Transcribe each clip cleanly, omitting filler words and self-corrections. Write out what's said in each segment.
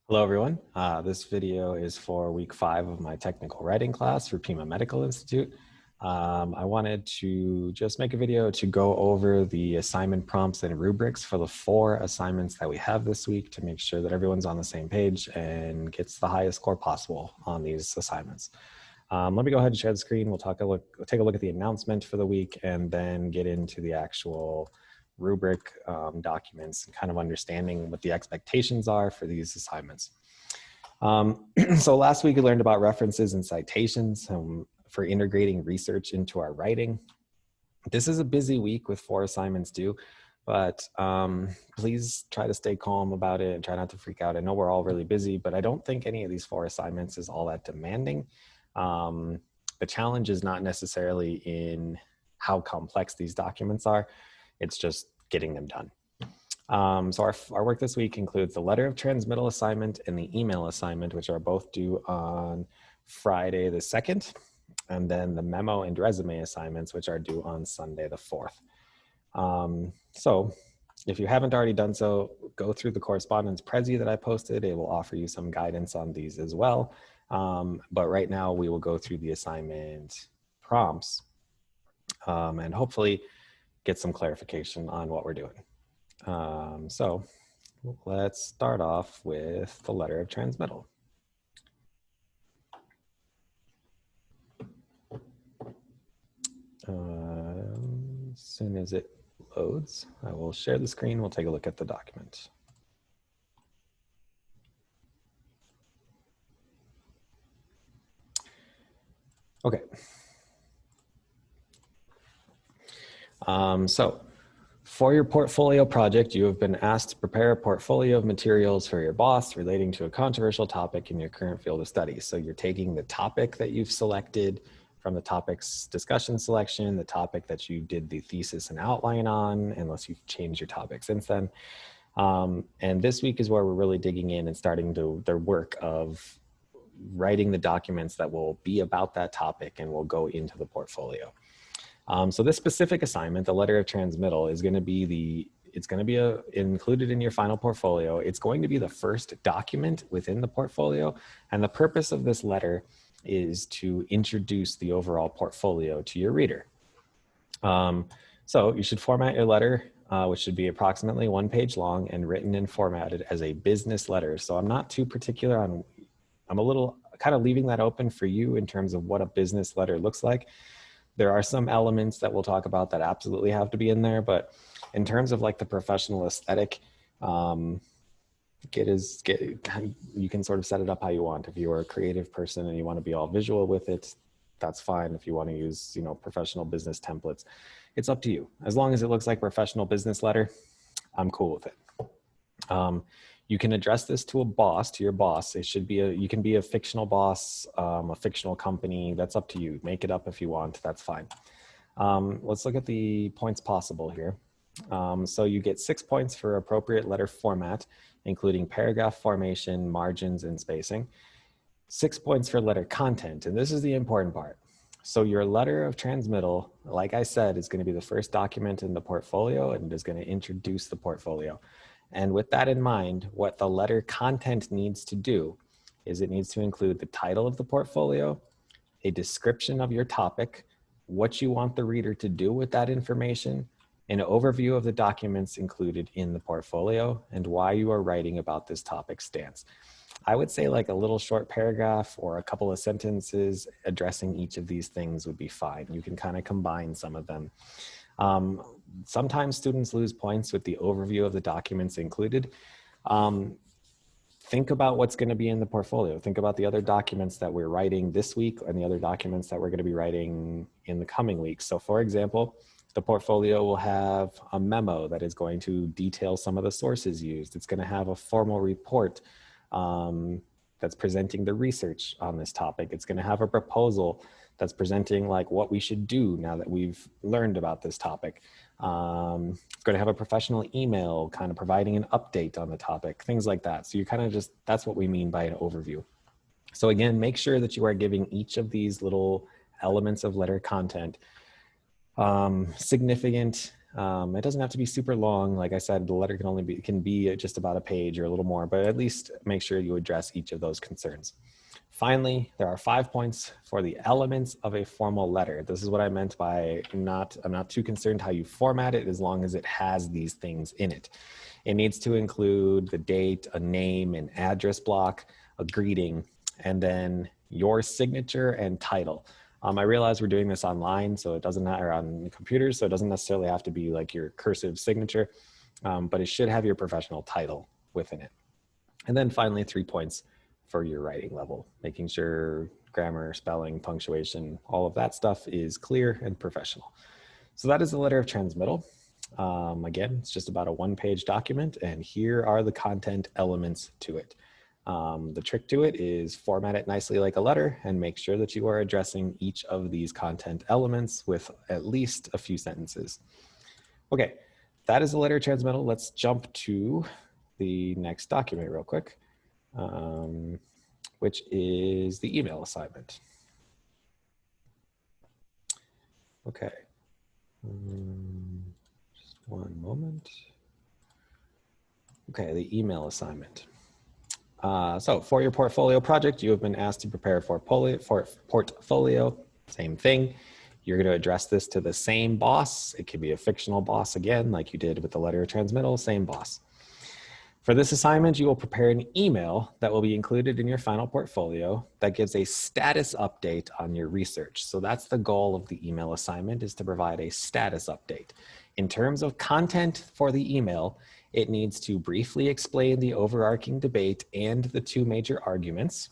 Hello, everyone. This video is for week 5 of my technical writing class for Pima Medical Institute. I wanted to just make a video to go over the assignment prompts and rubrics for the 4 assignments that we have this week to make sure that everyone's on the same page and gets the highest score possible on these assignments. Let me go ahead and share the screen. We'll take a look at the announcement for the week and then get into the actual rubric documents and kind of understanding what the expectations are for these assignments. So last week we learned about references and citations for integrating research into our writing. This is a busy week with 4 assignments due, but please try to stay calm about it and try not to freak out. I know we're all really busy, but I don't think any of these 4 assignments is all that demanding. The challenge is not necessarily in how complex these documents are. It's just getting them done. So our work this week includes the letter of transmittal assignment and the email assignment, which are both due on Friday the 2nd, and then the memo and resume assignments, which are due on Sunday the 4th. So if you haven't already done so, go through the correspondence Prezi that I posted. It will offer you some guidance on these as well. But right now we will go through the assignment prompts and hopefully get some clarification on what we're doing. So let's start off with the letter of transmittal. As soon as it loads, I will share the screen. We'll take a look at the document. Okay. So for your portfolio project, you have been asked to prepare a portfolio of materials for your boss relating to a controversial topic in your current field of study. So you're taking the topic that you've selected from the topics discussion selection, the topic that you did the thesis and outline on, unless you've changed your topic since then. And this week is where we're really digging in and starting the work of writing the documents that will be about that topic and will go into the portfolio. So this specific assignment, the letter of transmittal, is going to be included in your final portfolio. It's going to be the first document within the portfolio. And the purpose of this letter is to introduce the overall portfolio to your reader. So you should format your letter, which should be approximately 1 page long and written and formatted as a business letter. So I'm not too particular on, I'm a little kind of leaving that open for you in terms of what a business letter looks like. There are some elements that we'll talk about that absolutely have to be in there, but in terms of like the professional aesthetic, you can sort of set it up how you want. If you're a creative person and you want to be all visual with it, that's fine. If you want to use, professional business templates, it's up to you. As long as it looks like a professional business letter, I'm cool with it. You can address this to your boss. It should be you can be a fictional boss, a fictional company. That's up to you. Make it up if you want, that's fine. Let's look at the points possible here. So you get 6 points for appropriate letter format, including paragraph formation, margins, and spacing. 6 points for letter content, and this is the important part. So your letter of transmittal, like I said, is going to be the first document in the portfolio and is going to introduce the portfolio. And with that in mind, what the letter content needs to do is it needs to include the title of the portfolio, a description of your topic, what you want the reader to do with that information, an overview of the documents included in the portfolio, and why you are writing about this topic stance. I would say like a little short paragraph or a couple of sentences addressing each of these things would be fine. You can kind of combine some of them. Sometimes students lose points with the overview of the documents included. Think about what's going to be in the portfolio. Think about the other documents that we're writing this week and the other documents that we're going to be writing in the coming weeks. So for example, the portfolio will have a memo that is going to detail some of the sources used. It's going to have a formal report that's presenting the research on this topic. It's going to have a proposal that's presenting like what we should do now that we've learned about this topic. It's going to have a professional email kind of providing an update on the topic, things like that. So you kind of that's what we mean by an overview. So again, make sure that you are giving each of these little elements of letter content significant It doesn't have to be super long. Like I said, the letter can be just about a page or a little more, but at least make sure you address each of those concerns. Finally, there are 5 points for the elements of a formal letter. This is what I meant by I'm not too concerned how you format it as long as it has these things in it. It needs to include the date, a name, an address block, a greeting, and then your signature and title. I realize we're doing this online, so it doesn't matter on computers, so it doesn't necessarily have to be like your cursive signature, but it should have your professional title within it. And then finally, 3 points for your writing level, making sure grammar, spelling, punctuation, all of that stuff is clear and professional. So that is the letter of transmittal. Again, it's just about a 1-page document, and here are the content elements to it. The trick to it is format it nicely like a letter and make sure that you are addressing each of these content elements with at least a few sentences. Okay, that is the letter of transmittal. Let's jump to the next document real quick, which is the email assignment. Okay, just one moment. Okay, the email assignment. So for your portfolio project, you have been asked to prepare for portfolio, same thing. You're going to address this to the same boss. It could be a fictional boss again, like you did with the letter of transmittal, same boss. For this assignment, you will prepare an email that will be included in your final portfolio that gives a status update on your research. So that's the goal of the email assignment, is to provide a status update. In terms of content for the email, it needs to briefly explain the overarching debate and the 2 major arguments.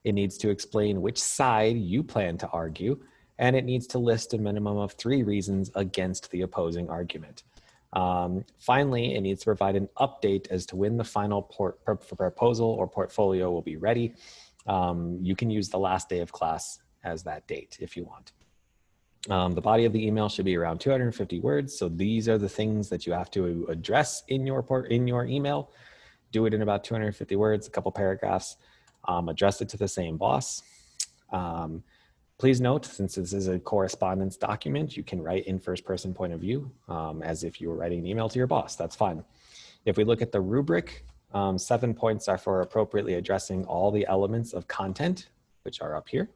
It needs to explain which side you plan to argue, and it needs to list a minimum of 3 reasons against the opposing argument. Finally, it needs to provide an update as to when the final proposal or portfolio will be ready. You can use the last day of class as that date if you want. The body of the email should be around 250 words. So these are the things that you have to address in your email. Do it in about 250 words, a couple paragraphs. Address it to the same boss. Please note, since this is a correspondence document, you can write in first-person point of view as if you were writing an email to your boss. That's fine. If we look at the rubric, 7 points are for appropriately addressing all the elements of content, which are up here.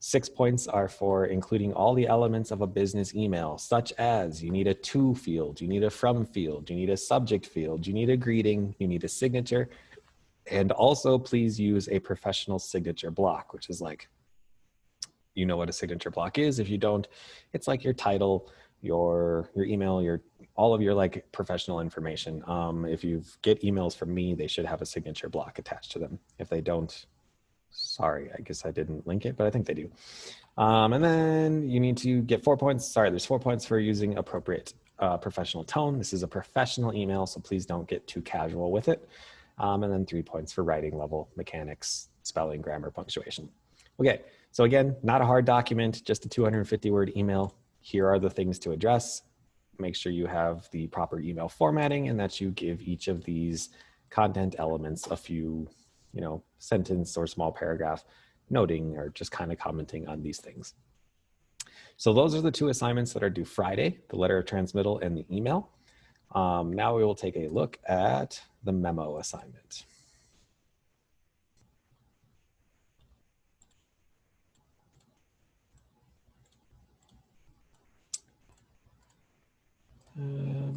6 points are for including all the elements of a business email, such as you need a to field, you need a from field, you need a subject field, you need a greeting, you need a signature, and also please use a professional signature block, which is like, you know what a signature block is. If you don't, it's like your title, your email, all of your like professional information. If you get emails from me, they should have a signature block attached to them. If they don't, sorry, I guess I didn't link it, but I think they do. And then you need to get 4 points. Sorry, there's 4 points for using appropriate professional tone. This is a professional email, so please don't get too casual with it. And then 3 points for writing level, mechanics, spelling, grammar, punctuation. Okay, so again, not a hard document, just a 250-word email. Here are the things to address. Make sure you have the proper email formatting and that you give each of these content elements a few, sentence or small paragraph noting or just kind of commenting on these things. So those are the 2 assignments that are due Friday, the letter of transmittal and the email. Now we will take a look at the memo assignment.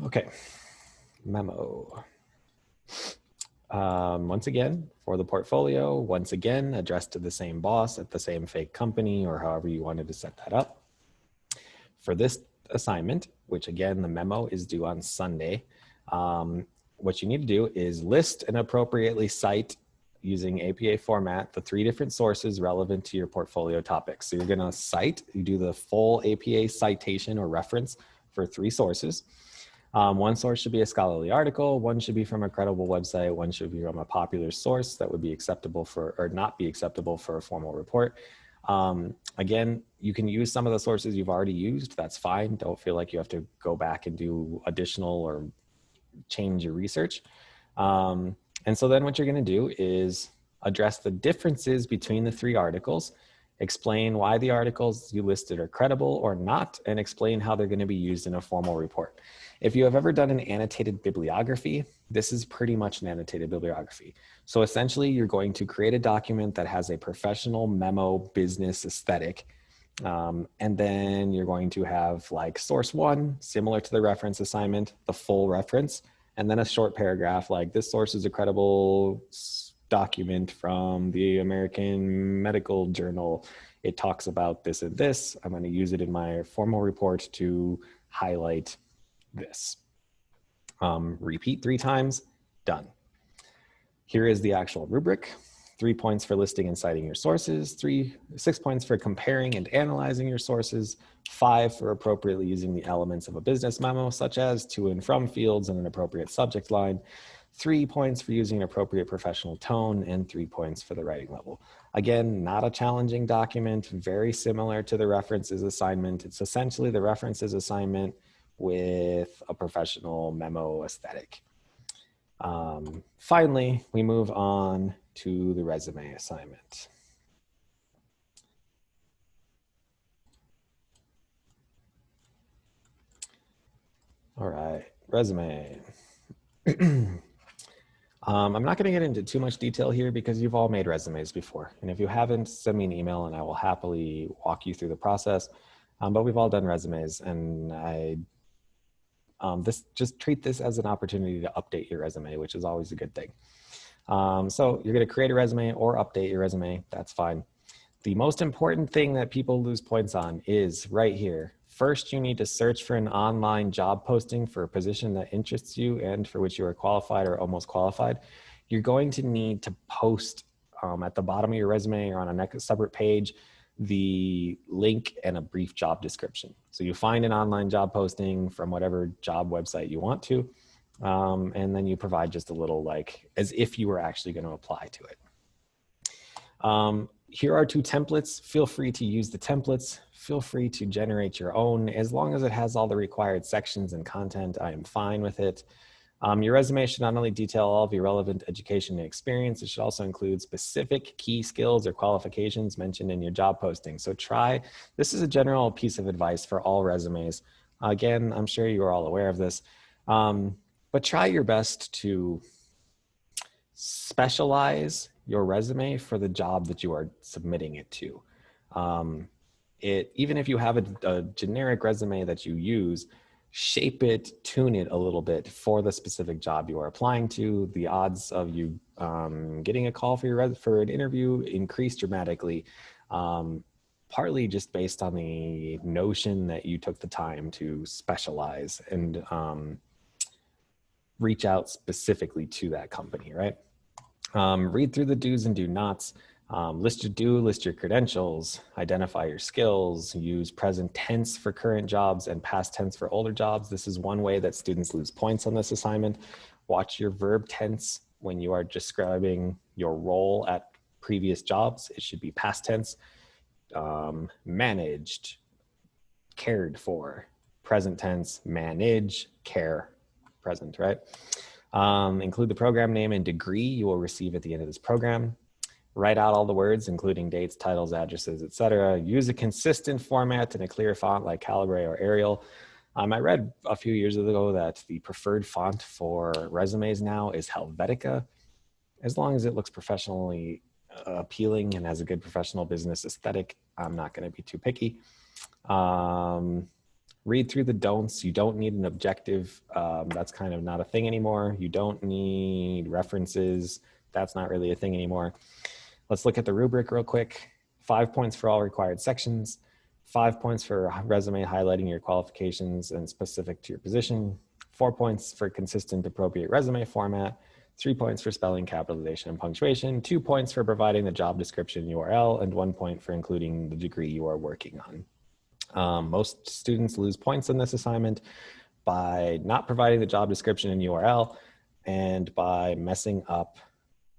Okay, memo. Once again, for the portfolio, once again, addressed to the same boss at the same fake company or however you wanted to set that up. For this assignment, which again, the memo is due on Sunday, what you need to do is list and appropriately cite using APA format the 3 different sources relevant to your portfolio topics. So you're gonna cite, you do the full APA citation or reference for 3 sources. 1 source should be a scholarly article, 1 should be from a credible website, 1 should be from a popular source that would be acceptable for, or not be acceptable for a formal report. Again, you can use some of the sources you've already used, that's fine. Don't feel like you have to go back and do additional or change your research. And so then what you're gonna do is address the differences between the 3 articles Explain why the articles you listed are credible or not, and explain how they're going to be used in a formal report. If you have ever done an annotated bibliography, this is pretty much an annotated bibliography. So essentially, you're going to create a document that has a professional memo business aesthetic. And then you're going to have like source one, similar to the reference assignment, the full reference, and then a short paragraph like this source is a credible document from the American Medical Journal. It talks about this and this. I'm going to use it in my formal report to highlight this. Repeat 3 times, done. Here is the actual rubric. 3 points for listing and citing your sources, 6 points for comparing and analyzing your sources, 5 for appropriately using the elements of a business memo, such as to and from fields and an appropriate subject line, 3 points for using an appropriate professional tone, and 3 points for the writing level. Again, not a challenging document, very similar to the references assignment. It's essentially the references assignment with a professional memo aesthetic. Finally, we move on to the resume assignment. All right, resume. I'm not going to get into too much detail here because you've all made resumes before. And if you haven't, send me an email and I will happily walk you through the process. But we've all done resumes, and just treat this as an opportunity to update your resume, which is always a good thing. So you're going to create a resume or update your resume. That's fine. The most important thing that people lose points on is right here. First, you need to search for an online job posting for a position that interests you and for which you are qualified or almost qualified. You're going to need to post at the bottom of your resume or on a separate page the link and a brief job description. So you find an online job posting from whatever job website you want to, and then you provide just a little like as if you were actually going to apply to it. Here are 2 templates. Feel free to use the templates. Feel free to generate your own. As long as it has all the required sections and content, I am fine with it. Your resume should not only detail all of your relevant education and experience, it should also include specific key skills or qualifications mentioned in your job posting. So this is a general piece of advice for all resumes. Again, I'm sure you are all aware of this, but try your best to specialize your resume for the job that you are submitting it to. Even if you have a generic resume that you use, shape it, tune it a little bit for the specific job you are applying to. The odds of you getting a call for an interview increase dramatically, partly just based on the notion that you took the time to specialize and reach out specifically to that company, right? Read through the do's and do nots. List your credentials, identify your skills, use present tense for current jobs and past tense for older jobs. This is one way that students lose points on this assignment. Watch your verb tense when you are describing your role at previous jobs. It should be past tense. Managed, cared for, present tense, manage, care, present, right? Include the program name and degree you will receive at the end of this program. Write out all the words, including dates, titles, addresses, etc. Use a consistent format in a clear font like Calibri or Arial. I read a few years ago that the preferred font for resumes now is Helvetica. As long as it looks professionally appealing and has a good professional business aesthetic, I'm not going to be too picky. Read through the don'ts. You don't need an objective. That's kind of not a thing anymore. You don't need references. That's not really a thing anymore. Let's look at the rubric real quick. 5 points for all required sections, 5 points for resume highlighting your qualifications and specific to your position, 4 points for consistent appropriate resume format, 3 points for spelling, capitalization, and punctuation, 2 points for providing the job description URL, and 1 point for including the degree you are working on. Most students lose points in this assignment by not providing the job description and URL and by messing up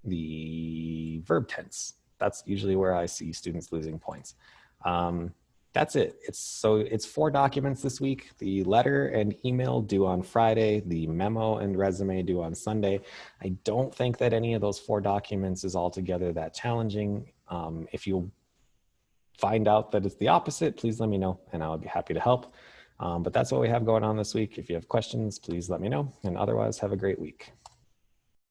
the verb tense. That's usually where I see students losing points. That's it. It's 4 documents this week. The letter and email due on Friday, the memo and resume due on Sunday. I don't think that any of those 4 documents is altogether that challenging. If you find out that it's the opposite, please let me know and I would be happy to help. But that's what we have going on this week. If you have questions, please let me know. And otherwise, have a great week.